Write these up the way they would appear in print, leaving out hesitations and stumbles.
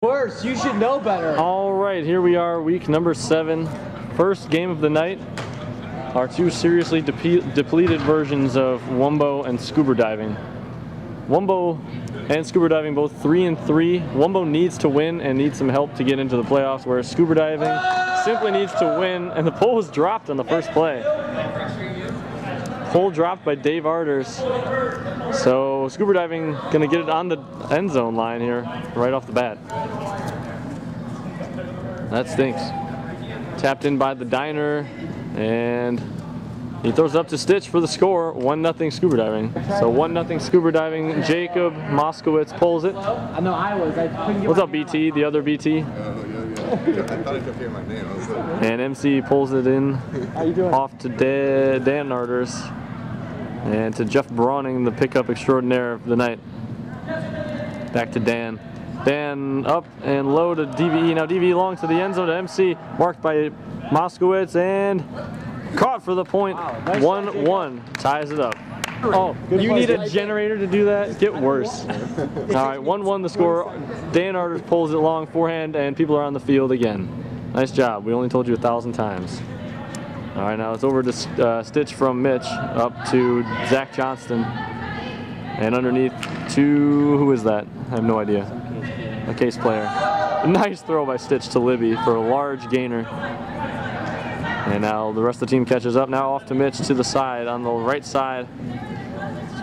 Worse, you should know better. All right, here we are, week number 7. First game of the night. Our two seriously depleted versions of Wumbo and Scuba Diving. Wumbo and Scuba Diving both 3-3. Wumbo needs to win and needs some help to get into the playoffs, whereas Scuba Diving simply needs to win, and the pole was dropped on the first play. Pole dropped by Dave Arders. So Scuba Diving gonna get it on the end zone line here right off the bat. That stinks. Tapped in by the Diner, and he throws it up to Stitch for the score. 1-0 Scuba Diving. So 1-0 Scuba Diving. Jacob Moskowitz pulls it. I know I couldn't get. What's up, BT? The other BT. I thought I kept hearing my name. And MC pulls it in. How you doing? Off to Dan Arders. And to Jeff Brawning, the pickup extraordinaire of the night. Back to Dan. Dan up and low to DVE. Now DVE long to the end zone to MC. Marked by Moskowitz and caught for the point. 1-1. Ties it up. Oh, you need a generator to do that? Get worse. All right, 1-1 the score. Dan Arders pulls it long forehand, and people are on the field again. Nice job. We only told you 1,000 times. All right, now it's over to Stitch from Mitch, up to Zach Johnston, and underneath to, who is that? I have no idea. A case player. Nice throw by Stitch to Libby for a large gainer. And now the rest of the team catches up. Now off to Mitch to the side, on the right side.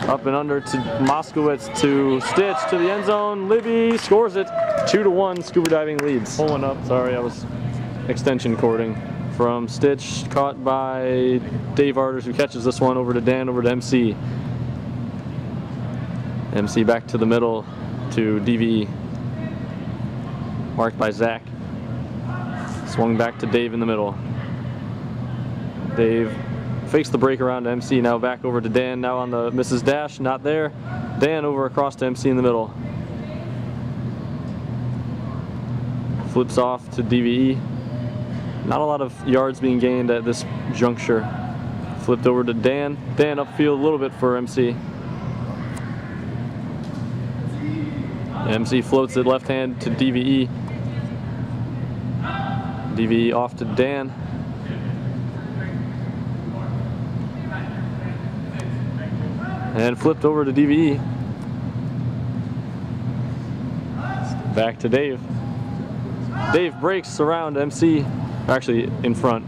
Up and under to Moskowitz to Stitch to the end zone. Libby scores it. 2-1, Scuba Diving leads. Pulling up, sorry, I was extension cording. From Stitch, caught by Dave Arders, who catches this one over to Dan, over to MC. MC back to the middle to DVE. Marked by Zach. Swung back to Dave in the middle. Dave fakes the break around to MC, now back over to Dan, now on the Mrs. Dash, not there. Dan over across to MC in the middle. Flips off to DVE. Not a lot of yards being gained at this juncture. Flipped over to Dan. Dan upfield a little bit for MC. MC floats it left hand to DVE. DVE off to Dan. And flipped over to DVE. Back to Dave. Dave breaks around MC. Actually, in front.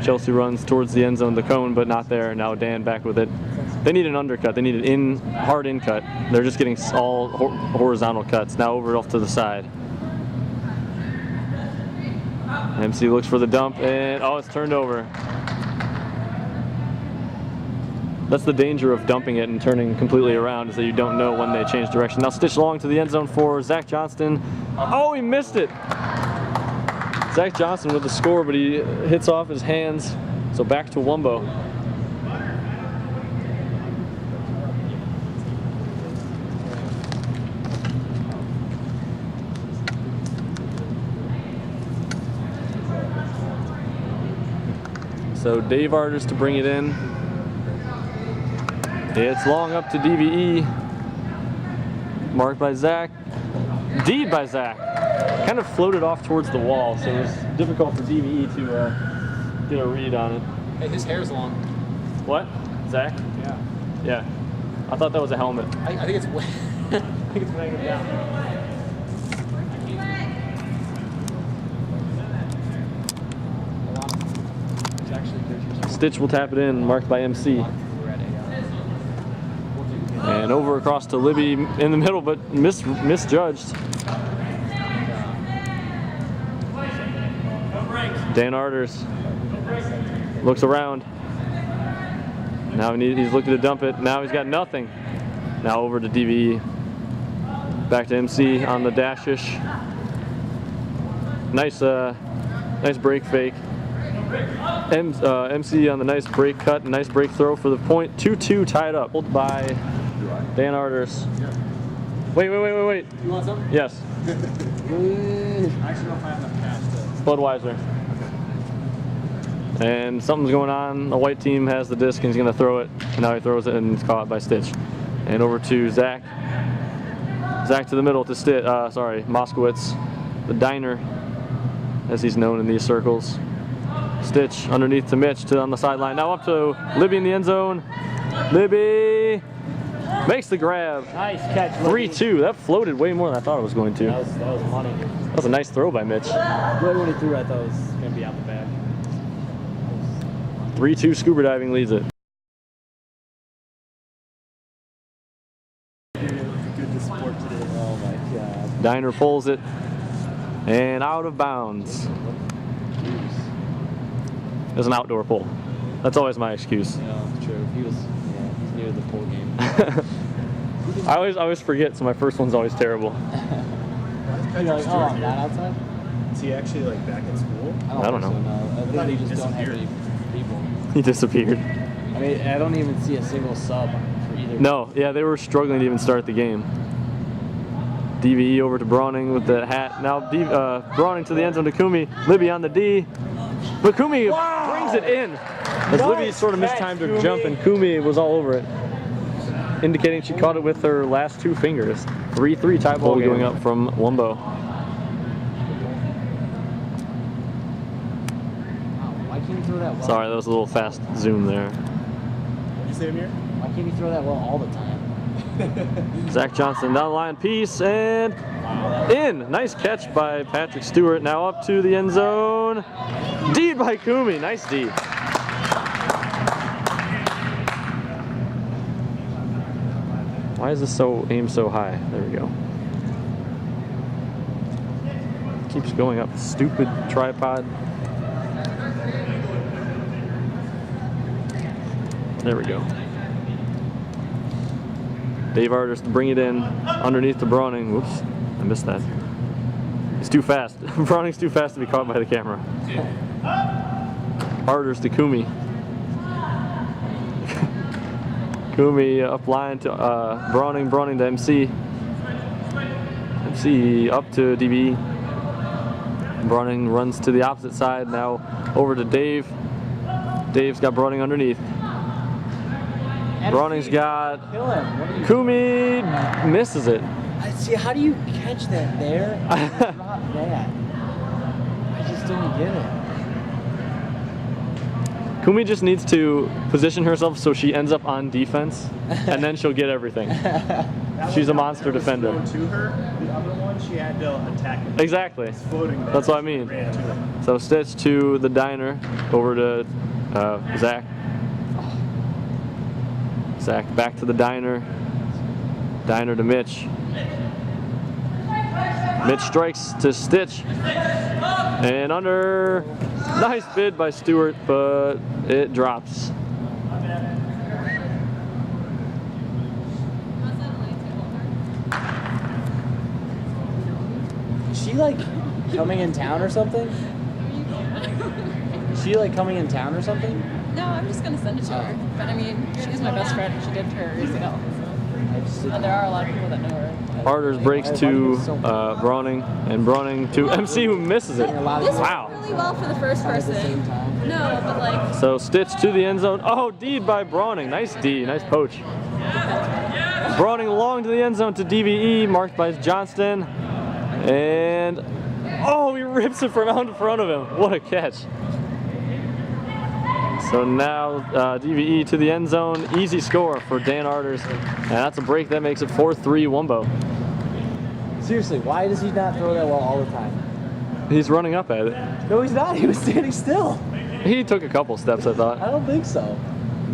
Chelsea runs towards the end zone, the cone, but not there. Now Dan back with it. They need an undercut. They need an hard in cut. They're just getting all horizontal cuts. Now over off to the side. MC looks for the dump, and oh, it's turned over. That's the danger of dumping it and turning completely around, is that you don't know when they change direction. Now Stitch long to the end zone for Zach Johnston. Oh, he missed it. Zach Johnson with the score, but he hits off his hands. So back to Wumbo. So Dave Arders to bring it in. It's long up to DVE. Marked by Zach. D'd by Zach. Kind of floated off towards the wall, so it was difficult for DVE to get a read on it. Hey, his hair's long. What? Zach? Yeah. Yeah. I thought that was a helmet. I think it's I think it's weighing him down. It's actually Stitch will tap it in, marked by MC. And over across to Libby in the middle, but misjudged. Dan Arders looks around. Now he's looking to dump it. Now he's got nothing. Now over to DVE. Back to MC on the dashish. Nice break fake. MC on the nice break cut, nice break throw for the point. 2-2 tied up. Pulled by Dan Arders. Wait. You want some? Yes. I actually don't have enough cash to. Budweiser. And something's going on. The white team has the disc and he's going to throw it. And now he throws it and it's caught by Stitch. And over to Zach. Zach to the middle to Moskowitz, the diner, as he's known in these circles. Stitch underneath to Mitch on the sideline. Now up to Libby in the end zone. Libby makes the grab. Nice catch. 3-2. That floated way more than I thought it was going to. That was money. That was a nice throw by Mitch. Right when he threw, I thought it was going to be out the back. 3-2 scuba diving leads it. Good to sport today. Oh my God. Diner pulls it and out of bounds. There's an outdoor pull. That's always my excuse. Yeah, true. He's near the pool game. I always forget, so my first one's always terrible. You're like, oh, I'm not outside? Is he actually like back in school? I don't know. So, no. I think they just don't have any people. He disappeared. I mean, I don't even see a single sub for either. No, yeah, they were struggling to even start the game. DVE over to Browning with the hat. Now Browning to the end zone to Kumi. Libby on the D. But Kumi brings it in. As Libby sort of mistimed her jump, and Kumi was all over it, indicating she caught it with her last two fingers. 3-3 tie ball going up from Wumbo. Why can't you throw that well? Sorry, that was a little fast zoom there. You see him here? Why can't you throw that well all the time? Zach Johnson down the line, piece, and in. Nice catch by Patrick Stewart. Now up to the end zone. D by Kumi. Nice D. Why is this aimed so high? There we go. Keeps going up. Stupid tripod. There we go. Dave Arters to bring it in underneath to Browning. Whoops, I missed that. He's too fast. Browning's too fast to be caught by the camera. Arters to Kumi. Kumi up line to Browning. Browning to MC. MC up to DB. Browning runs to the opposite side. Now over to Dave. Dave's got Browning underneath. Browning's got Kumi, misses it. See, how do you catch that there? Drop that. I just don't get it. Kumi just needs to position herself so she ends up on defense, and then she'll get everything. She's a monster defender. To her, the other one, she had to attack it. Exactly. It's floating there. That's what I mean. Ran to it. So Stitch to the diner, over to Zach. Zach back to the diner. Diner to Mitch. Mitch strikes to Stitch. And under. Nice bid by Stewart, but it drops. Is she like coming in town or something? Is she like coming in town or something? No, I'm just gonna send it to her. But I mean, she's my best friend. She did her years ago. And there are a lot of people that know her. Arters breaks to Browning, and Browning to MC, who misses it. This Wow. went really well for the first person. No, but like, So Stitch to the end zone. Oh, D'd by Browning. Nice D, nice poach. Browning long to the end zone to DVE, marked by Johnston. And, oh, he rips it from out in front of him. What a catch. So now DVE to the end zone. Easy score for Dan Arters. And that's a break that makes it 4-3 Wumbo. Seriously, why does he not throw that well all the time? He's running up at it. No, he's not. He was standing still. He took a couple steps, I thought. I don't think so.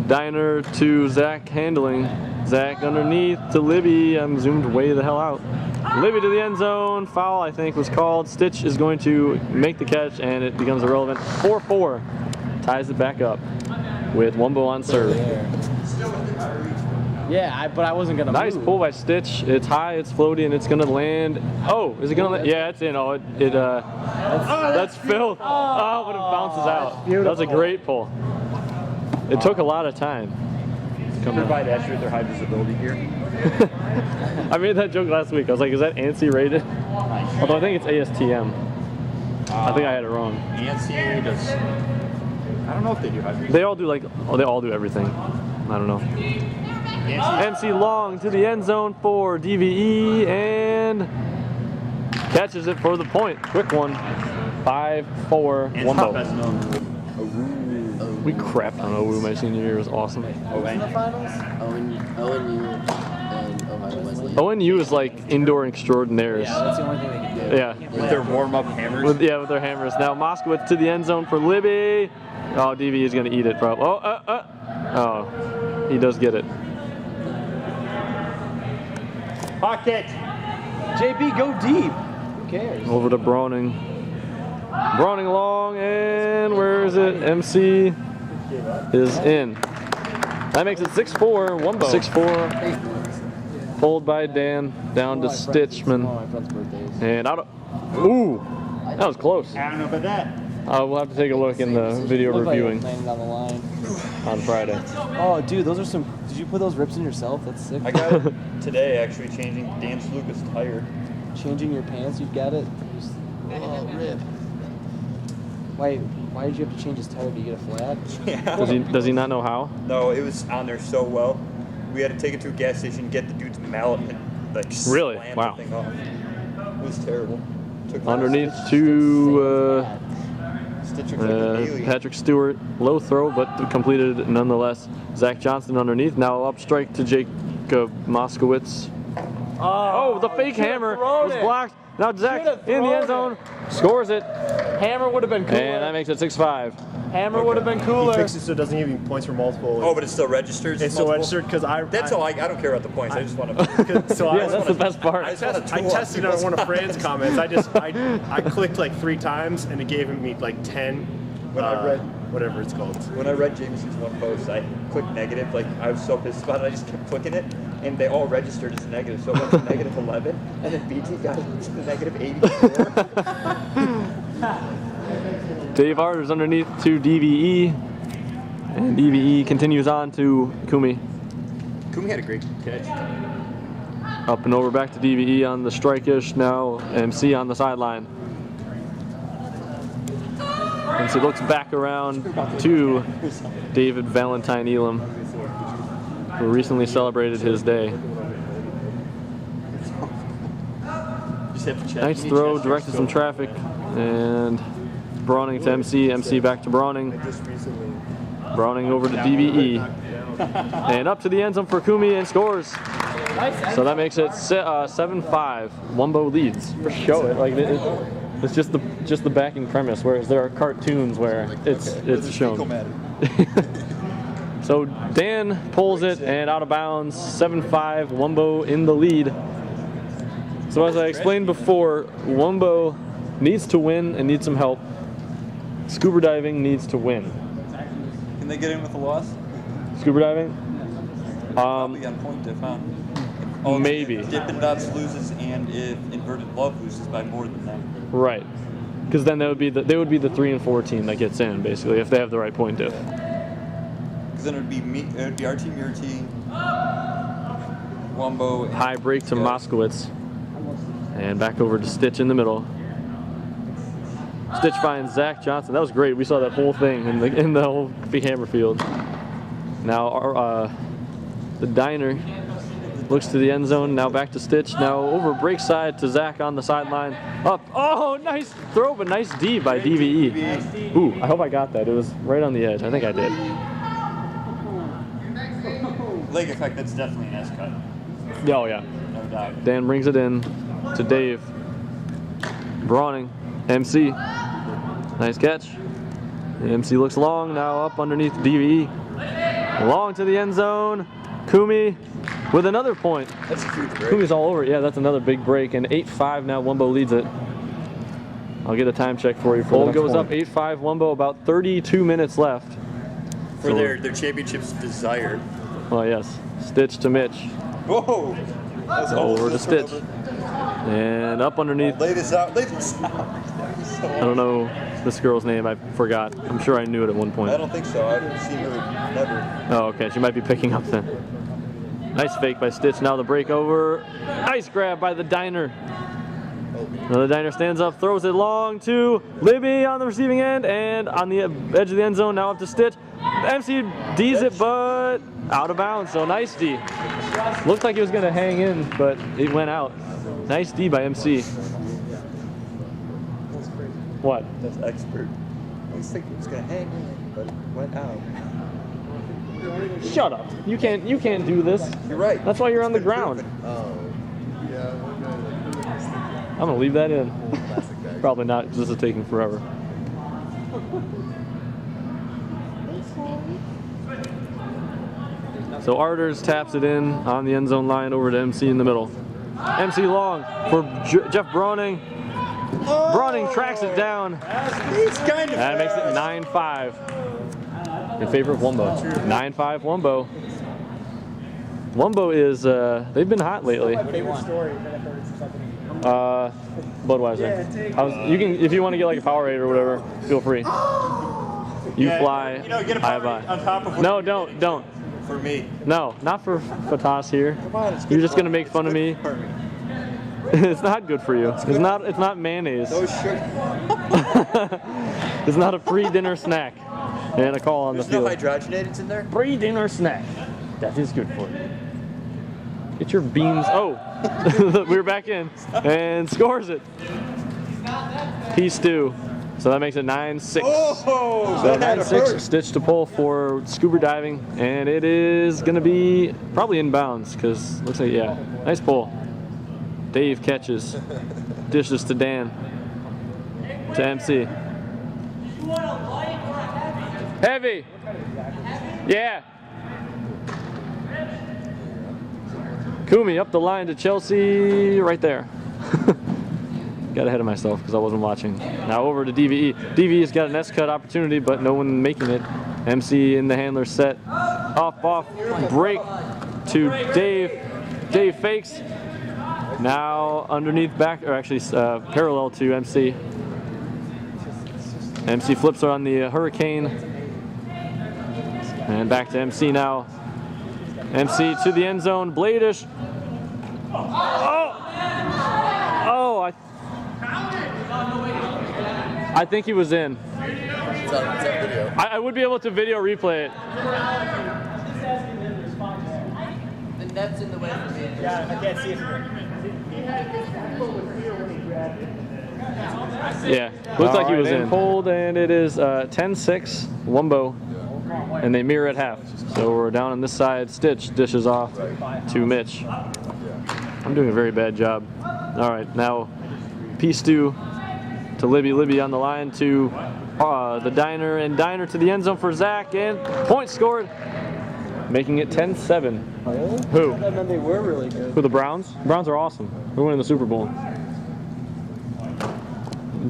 Diner to Zach handling. Zach underneath to Libby. I'm zoomed way the hell out. Libby to the end zone. Foul, I think, was called. Stitch is going to make the catch, and it becomes irrelevant. 4-4. Ties it back up with Wumbo on serve. Yeah, but I wasn't gonna Nice move. pull by Stitch. It's high, it's floaty, and it's gonna land. Oh, is it gonna land? Yeah, it's in. Oh, that's filth. Oh, but it bounces out. That was a great pull. It took a lot of time. Provide accurate their high visibility here. I made that joke last week. I was like, is that ANSI rated? Although I think it's ASTM. I think I had it wrong. ANSI does. I don't know if they do high visibility. They all do they all do everything. I don't know. MC long to the end zone for DVE and catches it for the point. Quick one. 5-4 Wumbo. We crapped on OU my senior year. It was awesome. In the finals? ONU and Ohio Wesleyan. ONU is like indoor extraordinaires. Yeah, that's the only thing they can do. Yeah. With their warm-up hammers. With their hammers. Now Moskowitz to the end zone for Libby. Oh, DV is going to eat it, bro. Oh, he does get it. Pocket. JB, go deep. Who cares? Over to Browning. Browning long, and where is it? MC is in. That makes it 6-4, Wumbo. 6-4. Pulled by Dan, down to Stitchman. And out of, ooh, that was close. I don't know about that. We'll have to take a look in the video reviewing Landing on the line. on Friday. Oh, dude, those are some. Did you put those rips in yourself? That's sick. I got it today, actually, changing Dan Sluka's tire. Changing your pants, you've got it. Just, oh, rip. Why did you have to change his tire? Did you get a flat? Yeah. Does he not know how? No, it was on there so well. We had to take it to a gas station, get the dude's mallet, and like Really? slam Wow. the thing off. It was terrible. Took Underneath to Stitch like a daily. Patrick Stewart. Low throw, but completed nonetheless. Zach Johnson underneath. Now up strike to Jacob Moskowitz. Oh, the fake hammer was blocked. Now Zach in the end zone scores it. Hammer would have been cooler. And that makes it 6-5. Hammer would have been He cooler. fixed it so it doesn't give you points for multiple. Oh, but it still registers. it's still multiple? registered because I. That's all. I don't care about the points. I just want to. So Yeah, that's the best part. I tested it on one of Fran's comments. I clicked like 3 times and it gave me like 10. When I read- whatever it's called. When I read Jameson's one post, I clicked negative. Like I was so pissed about it, I just kept clicking it, and they all registered as negative. So it went to negative 11, and then BT got it to negative 84. Dave Arter's underneath to DVE. And DVE continues on to Kumi. Kumi had a great catch. Up and over back to DVE on the strike-ish. Now MC on the sideline. And so looks back around to David Valentine Elam, who recently celebrated his day. Nice throw, directed some traffic, and Browning to MC, MC back to Browning. Browning over to DVE. And up to the end zone for Kumi and scores. So that makes it 7-5. Wumbo leads. Show it. Like it's just the backing premise, whereas there are cartoons where it's shown. So Dan pulls it and out of bounds. 7-5. Wumbo in the lead. So as I explained before, Wumbo needs to win and needs some help. Scuba diving needs to win. Can they get in with a loss? Scuba diving? Probably on point diff, huh? Maybe. If Dippin' Dots loses and if Inverted Love loses by more than that. Right. Because then they would be the 3 and 4 team that gets in, basically, if they have the right point diff. Because then it would be our team, your team, Wumbo. And High break to Moskowitz. And back over to Stitch in the middle. Stitch finds Zach Johnson. That was great. We saw that whole thing in the whole big hammer field. Now the diner looks to the end zone. Now back to Stitch. Now over break side to Zach on the sideline. Up. Oh, nice throw, but nice D by DVE. Ooh, I hope I got that. It was right on the edge. I think I did. Leg effect, that's definitely an S cut. Oh, yeah. No doubt. Dan brings it in to Dave. Browning. MC. Nice catch. MC looks long. Now up underneath DVE. Long to the end zone. Kumi with another point. That's a huge break. Kumi's all over it. Yeah, that's another big break. And 8-5 now. Wumbo leads it. I'll get a time check for you. Goal goes up 8-5 Wumbo. About 32 minutes left. For their championship's desire. Well, yes. Stitch to Mitch. Whoa! Over to Stitch. And up underneath. Lay this out. Lay this out. I don't know this girl's name. I forgot. I'm sure I knew it at one point. I don't think so. I've seen her never. Oh, okay. She might be picking up then. Nice fake by Stitch. Now the break over. Nice grab by the diner. Now the diner stands up, throws it long to Libby on the receiving end, and on the edge of the end zone. Now up to Stitch. MC D's it, but out of bounds, so nice D. Looked like it was going to hang in, but it went out. Nice D by MC. What? That's expert. I was thinking it was gonna hang in, but it went out. Shut up. You can't do this. You're right. That's why you're on the It's ground. been I'm going to leave that in. Probably not, because this is taking forever. So Arders taps it in on the end zone line over to MC in the middle. MC long for Jeff Browning. Browning tracks it down. He's kind of That makes it 9-5 in favor of Wumbo. 9-5 Wumbo. Wumbo is, they've been hot lately. Budweiser. You can, if you want to get like a Powerade or whatever, feel free. You fly. You know, get a I Powerade buy. on top of what No, you don't. For me. No, not for Fatas here. Come on, it's You're good just gonna for- make it's fun of good me. for me. It's not good for you. It's not mayonnaise. Those sugar. It's not a pre-dinner snack. And a call on There's the no field. hydrogenated in there. Pre-dinner snack. That is good for you. Get your beans. Oh, we're back in and scores it. Piece two. So that makes it 9-6. Oh, So that had to 9-6, hurt. stitch to pull for scuba diving, and it is going to be probably inbounds because looks like, yeah, nice pull. Dave catches, dishes to Dan, to MC. Heavy. Yeah. Kumi up the line to Chelsea, right there. Got ahead of myself because I wasn't watching. Now over to DVE. DVE's got an S-cut opportunity, but no one making it. MC in the handler set. Off, break to Dave. Dave fakes. Now underneath back, or actually parallel to MC. MC flips her on the hurricane. And back to MC now. MC to the end zone. Bladish. Oh, I think he was in. It's on video. I would be able to video replay it. The net's in the way for me. Yeah, I can't see it. Yeah, looks like he was in. Pulled, and it is 10-6 Wumbo, and they mirror at half. So we're down on this side. Stitch dishes off to Mitch. I'm doing a very bad job. All right, now P-Stew to Libby. Libby on the line to the diner, and diner to the end zone for Zach, and point scored, making it 10-7. Who? And then they were really good. Who, the Browns? The Browns are awesome. We're winning the Super Bowl.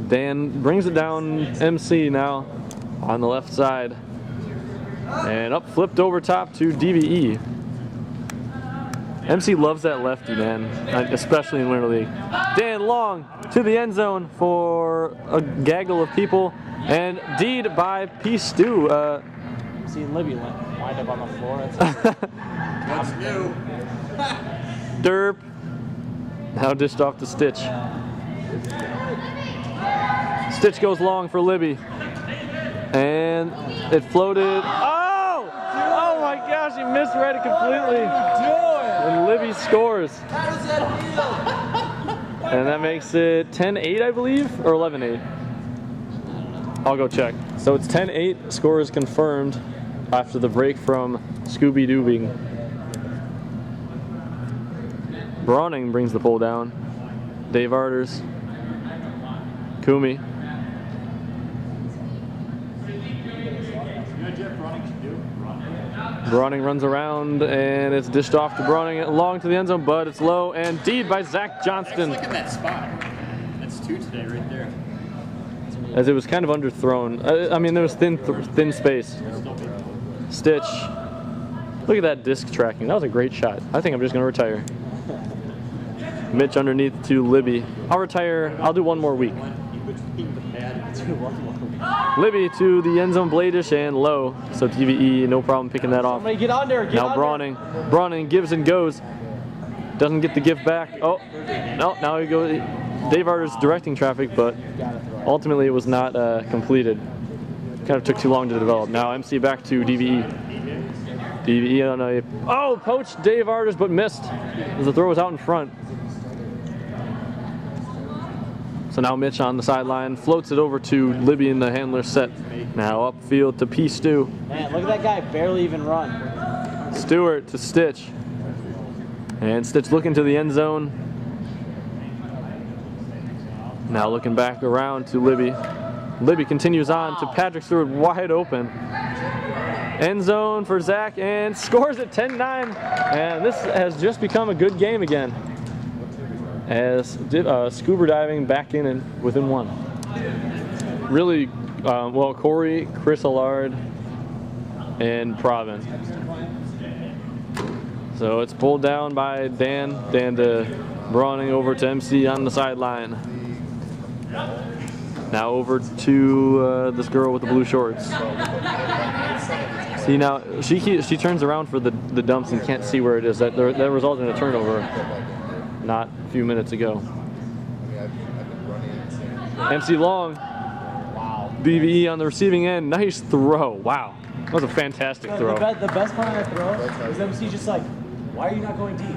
Dan brings it down MC now on the left side. And up, flipped over top to DVE. MC loves that lefty, man, especially in Winter League. Dan Long to the end zone for a gaggle of people. And D'd by P-Stew. Seeing Libby wind up on the floor. What's new? Derp. Now dished off to Stitch. Stitch goes long for Libby. And it floated. Oh! Oh my gosh, he misread it completely. And Libby scores. And that makes it 10-8, I believe, or 11-8. I'll go check. So it's 10-8. Score is confirmed after the break from Scooby Doobing. Browning brings the pull down. Dave Arders. Kumi. Browning runs around, and it's dished off to Browning long to the end zone, but it's low, and D'd by Zach Johnston. Look at that spot. That's two today right there. As it was kind of underthrown. I mean, there was thin space. Stitch. Look at that disc tracking. That was a great shot. I think I'm just going to retire. Mitch underneath to Libby. I'll retire. I'll do one more week. Libby to the end zone, Bladish, and low. So TVE, no problem picking that off. Somebody get under. Get Now under. Browning gives and goes. Doesn't get the gift back. Oh, no, now he goes. Dave Arders directing traffic, but ultimately it was not completed. Kind of took too long to develop. Now MC back to DVE. DVE on a, oh, poached Dave Artis, but missed as the throw was out in front. So now Mitch on the sideline, floats it over to Libby in the handler set. Now upfield to P. Stu. Man, look at that guy barely even run. Stewart to Stitch. And Stitch looking to the end zone. Now looking back around to Libby. Libby continues on to Patrick Stewart, wide open. End zone for Zach and scores at 10-9. And this has just become a good game again, as Scoober diving back in and within one. Really, well, Corey, Chris Allard, and Provin. So it's pulled down by Dan. Dan to Brawning over to MC on the sideline. Now over to this girl with the blue shorts. See, now she turns around for the dumps and can't see where it is. That resulted in a turnover not a few minutes ago. MC Long. BVE on the receiving end. Nice throw. Wow. That was a fantastic throw. The best part of that throw is MC just like, why are you not going deep?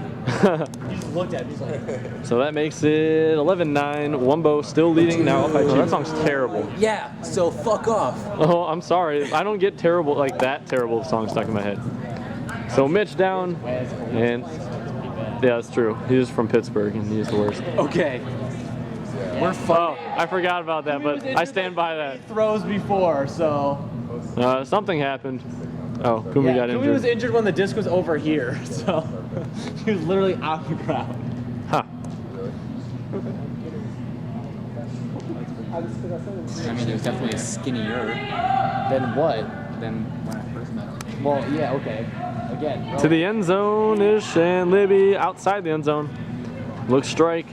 He just looked at me. He's like, So that makes it 11-9. Wumbo still leading now up by 2. That song's terrible. Yeah, so fuck off. Oh, I'm sorry. I don't get terrible, like that terrible song stuck in my head. So Mitch down, and yeah, that's true. He's from Pittsburgh, and he's the worst. okay. We're fun. Oh, I forgot about that, but I stand by that. Throws before, so. Something happened. Oh, Kumi got Kumi injured. was injured when the disc was over here, so he was literally on the ground. Huh. I mean, it was definitely skinnier Then what? than when I first met him. Well, yeah, okay. Again. To the end zone-ish, and Libby outside the end zone. Looks strike.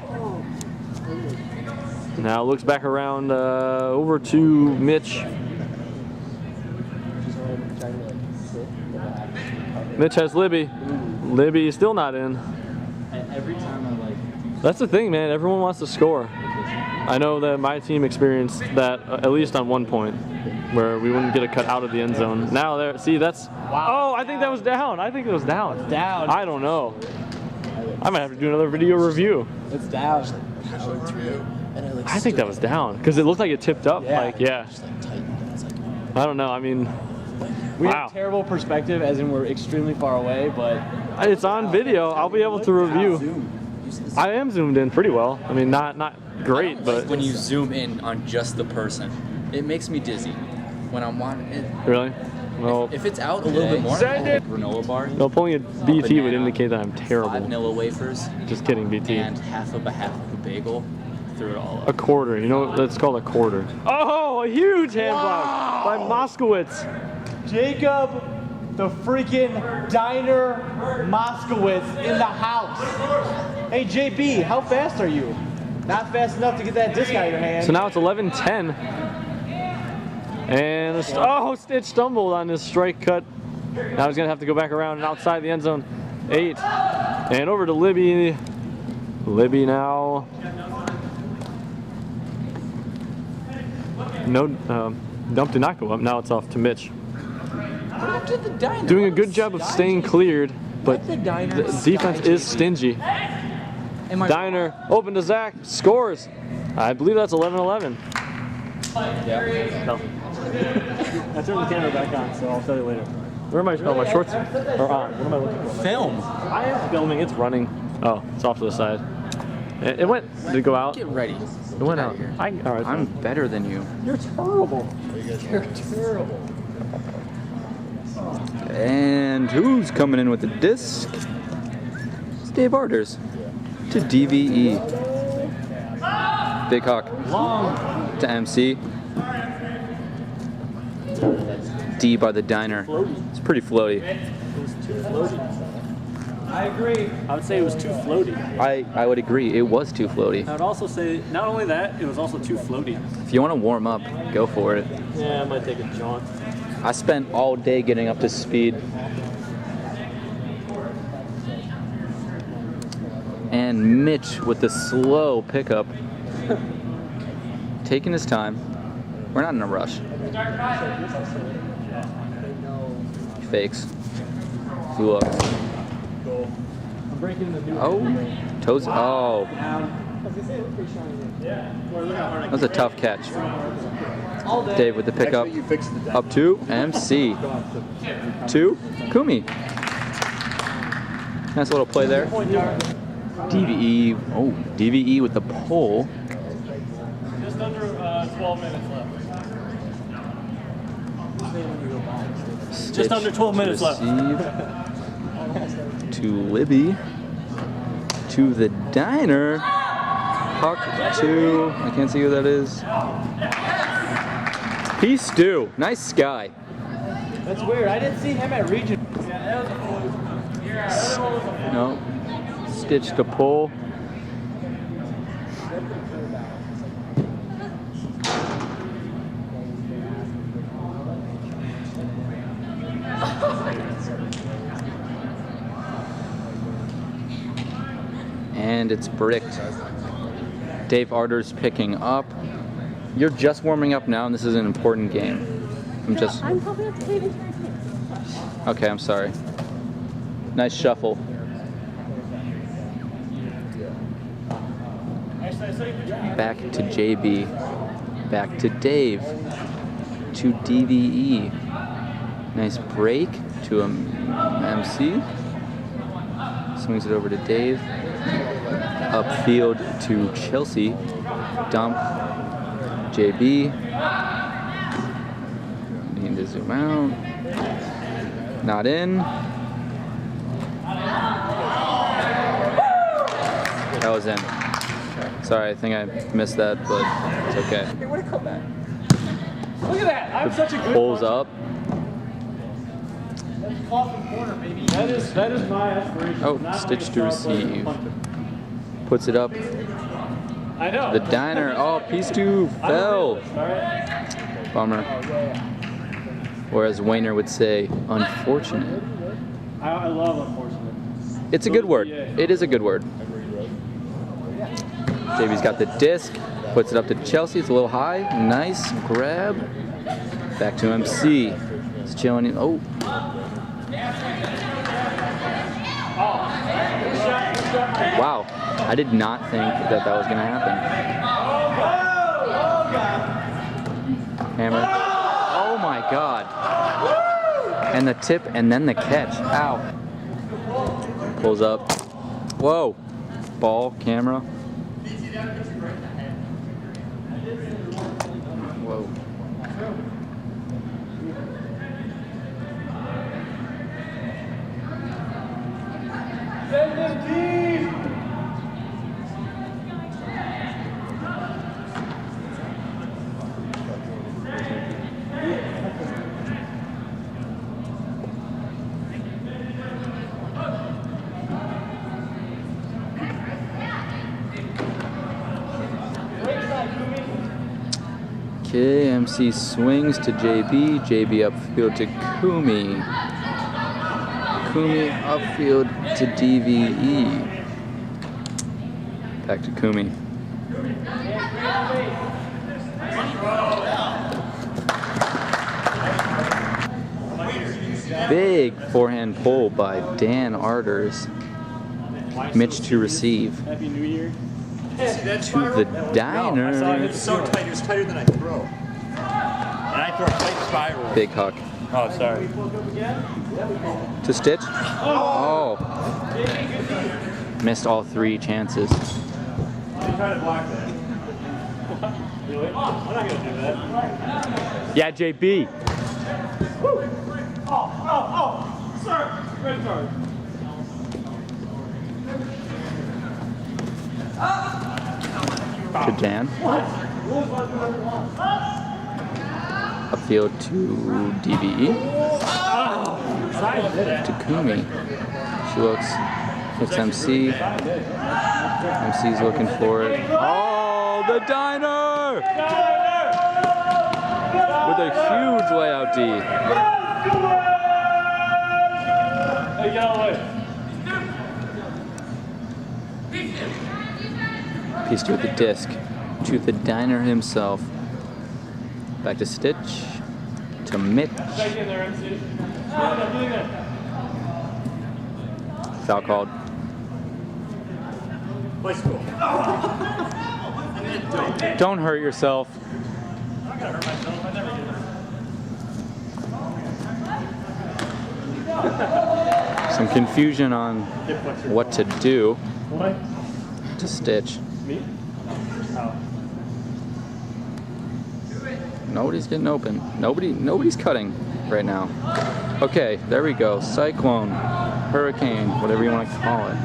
Now looks back around over to Mitch. Mitch has Libby. Libby is still not in. Every time I That's the thing, man. Everyone wants to score. I know that my team experienced that at least on one point, where we wouldn't get a cut out of the end zone. Now there, see, that's. Wow. Oh, I think that was down. I think it was down. It's down. I don't know. I might have to do another video review. It's down. I think that was down because it looked like it tipped up. Yeah. Like, yeah. I don't know. I mean, We wow. have terrible perspective, as in we're extremely far away, but It's on video. I'll be able to review. I am zoomed in pretty well. I mean, not great, but when you zoom in on just the person, it makes me dizzy. When I'm wanting it, really. Well, if it's out a little bit more, Send like it. granola bar, no, pulling a BT would indicate that I'm 5 terrible. Nilla wafers, Just kidding, BT. and half of a bagel. Threw it all A up. quarter. You know, that's called a quarter. Oh, a huge hand block by Moskowitz. Jacob, the freaking diner Moskowitz in the house. Hey JP, how fast are you? Not fast enough to get that disc out of your hand. So now it's 11-10. And Stitch stumbled on his strike cut. Now he's gonna have to go back around and outside the end zone. 8. And over to Libby. Libby now. No, dump did not go up. Now it's off to Mitch. Doing a good job of staying cleared, but the defense is stingy. Diner open to Zach, scores. I believe that's 11-11. No. I turned the camera back on, so I'll tell you later. Where am I? Oh, my shorts are on. What am I looking for? Film. I am filming. It's running. Oh, it's off to the side. It went. Did it go out? Get ready. It went out. All right. I'm better than you. You're terrible. You're terrible. And who's coming in with the disc? It's Dave Arters to DVE. Big Hawk to MC. D by the diner. It's pretty floaty. I agree. I would say it was too floaty. I would agree. It was too floaty. I would also say not only that, it was also too floaty. If you want to warm up, go for it. Yeah, I might take a jaunt. I spent all day getting up to speed. And Mitch with the slow pickup. Taking his time. We're not in a rush. Fakes. Flew up. Oh, toes. Oh. That was a tough catch. Dave with the pickup. Up to MC. To Kumi. Nice little play there. DVE. Oh, DVE with the pole. Just under 12 minutes left. Just under 12 minutes left. To Libby. To the diner. Puck to, I can't see who that is. Peace Stew. Nice sky. That's weird. I didn't see him at region. No. Stitch to pull. And it's bricked. Dave Arter's picking up. You're just warming up now, and this is an important game. I'm probably up to David. Okay, I'm sorry. Nice shuffle. Back to JB. Back to Dave. To DVE. Nice break to MC. Swings it over to Dave. Upfield to Chelsea. Dump. JB. Need to zoom out. Not in. That was in. Sorry, I think I missed that, but it's okay. Hey, what a comeback. Look at that. I'm such a good Pulls puncher. up. Corner, baby. That is my aspiration. Oh, Not Stitch be to a star player, receive. but a puncher. Puts it up. I know. The diner. Oh, piece two fell. Bummer. Whereas Wayner would say, unfortunate. I love unfortunate. It's a good word. It is a good word. JB's got the disc. Puts it up to Chelsea. It's a little high. Nice grab. Back to MC. It's chilling in. Oh. Wow. I did not think that was going to happen. Hammer. Oh my God. And the tip and then the catch. Ow. Pulls up. Whoa. Ball, camera. Whoa. Send them team! Okay, MC swings to JB. JB upfield to Kumi. Kumi upfield to DVE. Back to Kumi. Big forehand pull by Dan Arters. Mitch to receive. Happy New Year. To the diner. It's so tight. It was tighter than I throw. And I throw a tight spiral. Big huck. Oh, sorry. To Stitch. Oh. Missed all three chances. I'm trying to block that. Really? I'm not going to do that. Yeah, JB. Oh, sir. Red card. To Dan. Upfield to DVE. To Kumi. She looks MC. MC's looking for it. Oh, the diner! With a huge layout D. Hey, get out of the way. Piece to the disc. To the diner himself. Back to Stitch. To Mitch. Foul called. Play school. Don't hurt yourself. I'm gonna hurt myself. I never did. Some confusion on what to do. What? To Stitch. Me? Oh. Nobody's getting open. Nobody's cutting right now. Okay, there we go. Cyclone, hurricane, whatever you want to call it.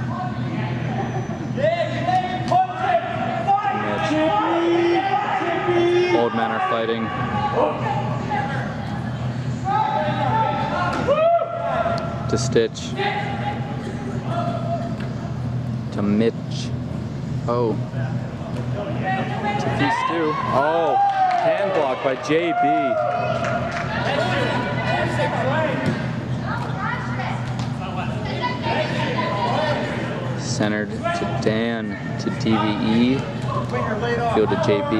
Mitch. Old men are fighting. To Stitch. To Mitch. Oh. To these two. Oh. Hand block by JB. Centered to Dan, to DVE. Field to JB.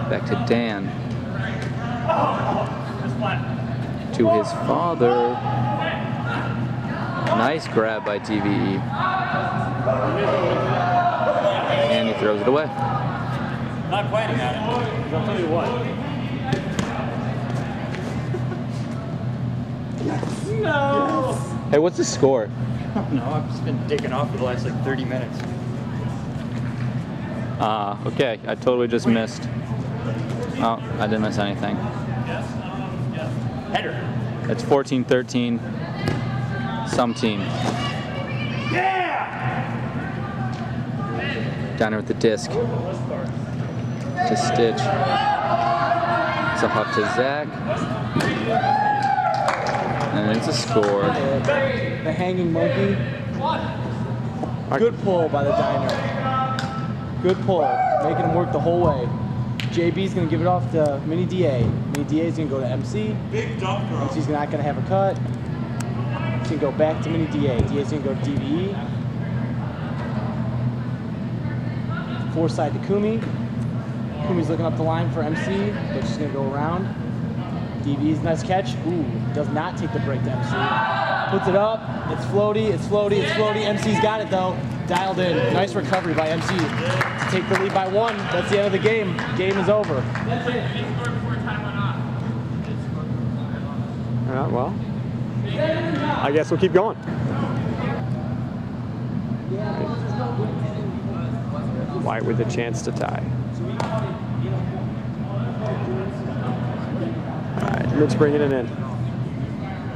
Back to Dan. To his father. Nice grab by DVE. And he throws it away. Not planning on it. I'll tell you what. No. Hey, what's the score? No, I've just been digging off for the last like 30 minutes. Okay, I totally just missed. Oh, I didn't miss anything. Header. It's 14-13. Some team. Yeah. Diner with the disc. To Stitch. It's a huck to Zach. And it's a score. The hanging monkey. Good pull by the Diner. Good pull. Making him work the whole way. JB's going to give it off to Mini DA. Mini DA is going to go to MC. Big dump throw. MC's not going to have a cut. He's going to go back to Mini DA. DA's going to go to DVE. Foreside to Kumi. Kumi's looking up the line for MC, but she's going to go around. DV's nice catch. Ooh, does not take the break to MC. Puts it up. It's floaty, it's floaty, it's floaty. MC's got it though. Dialed in. Nice recovery by MC to take the lead by 1. That's the end of the game. Game is over. Well, I guess we'll keep going. White with a chance to tie. All right, Mitch bringing it in.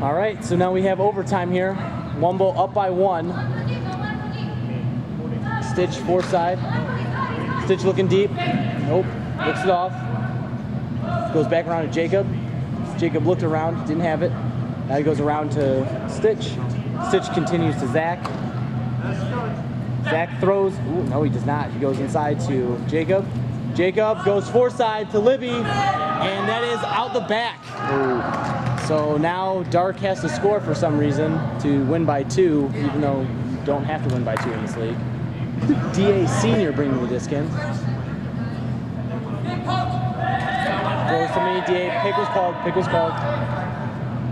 All right, so now we have overtime here. Wumbo up by 1. Stitch foreside. Stitch looking deep. Nope. Looks it off. Goes back around to Jacob. Jacob looked around, didn't have it. Now he goes around to Stitch. Stitch continues to Zach. Zach throws. Ooh, no, he does not. He goes inside to Jacob. Jacob goes foreside to Libby, and that is out the back. Ooh. So now Dark has to score for some reason to win by 2, even though you don't have to win by 2 in this league. DA Senior bringing the disc in. Throws to me, DA, pick was called,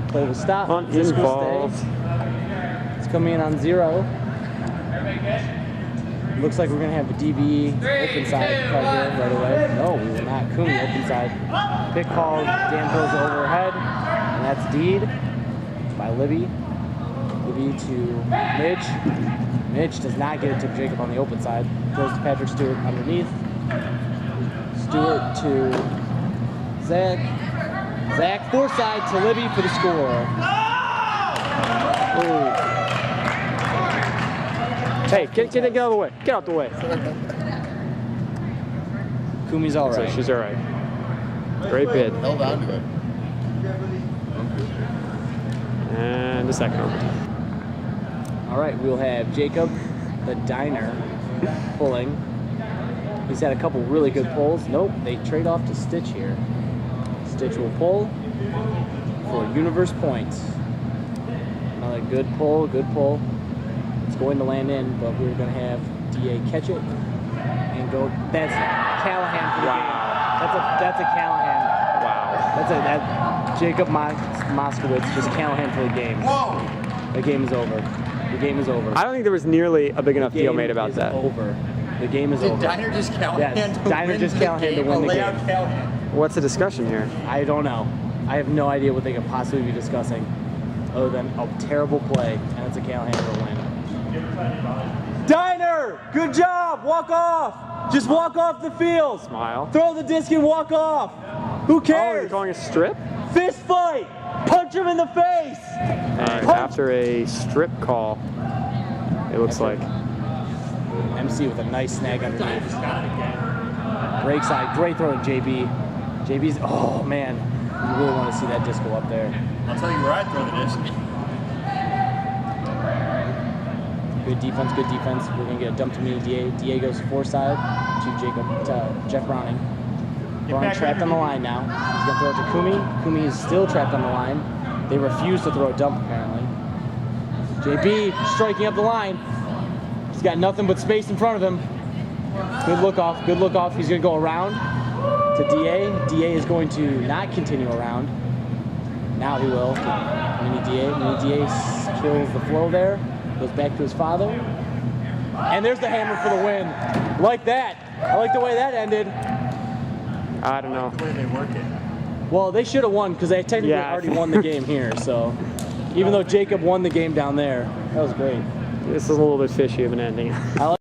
Play will stop, disc will stay. It's coming in on 0. Looks like we're going to have a DB open side cut here right away. No, we will not. Kumi open side. Pick called, Dan throws it overhead, and that's Deed by Libby. Libby to Mitch. Mitch does not get it to Jacob on the open side. Throws to Patrick Stewart underneath. Stewart to Zach. Zach foreside to Libby for the score. Ooh. Hey, get out of the way. Get out the way. Kumi's all right. So she's all right. Great bid. Held on to it. And the second overtime. All right, we'll have Jacob, the Diner, pulling. He's had a couple really good pulls. Nope, they trade off to Stitch here. Stitch will pull for Universe points. Another good pull, It's going to land in, but we're going to have DA catch it and go. That's Callahan for the game. That's a Callahan Wow. That's it. That Jacob Moskowitz just Callahan for the game. Whoa. The game is over. The game is over. I don't think there was nearly a big enough deal made about that. Over. The game is over. Did Diner just Callahan Yes, to Diner win just the Callahan to game? win the Lay out game. Callahan. What's the discussion here? I don't know. I have no idea what they could possibly be discussing other than a terrible play, and it's a Callahan for a win. Diner! Good job! Walk off! Just walk off the field! Smile. Throw the disc and walk off! Who Oh, cares? you're calling a strip? Fist fight! Punch him in the face! And after a strip call, it looks like. MC with a nice snag underneath. Break side, great throw to JB. JB's, oh man, you really want to see that disc go up there. I'll tell you where I throw the disc. Good defense, good defense. We're gonna get a dump to me, DA. DA goes four side to Jeff Browning. Browning trapped on the line now. He's gonna throw it to Kumi. Kumi is still trapped on the line. They refuse to throw a dump apparently. JB striking up the line. He's got nothing but space in front of him. Good look off, good look off. He's gonna go around to DA. DA is going to not continue around. Now he will. Mini DA kills the flow there. Goes back to his father. And there's the hammer for the win. Like that. I like the way that ended. I don't know. The way they work it. Well, they should have won because they technically already won the game here. So even though Jacob won the game down there, that was great. This is a little bit fishy of an ending.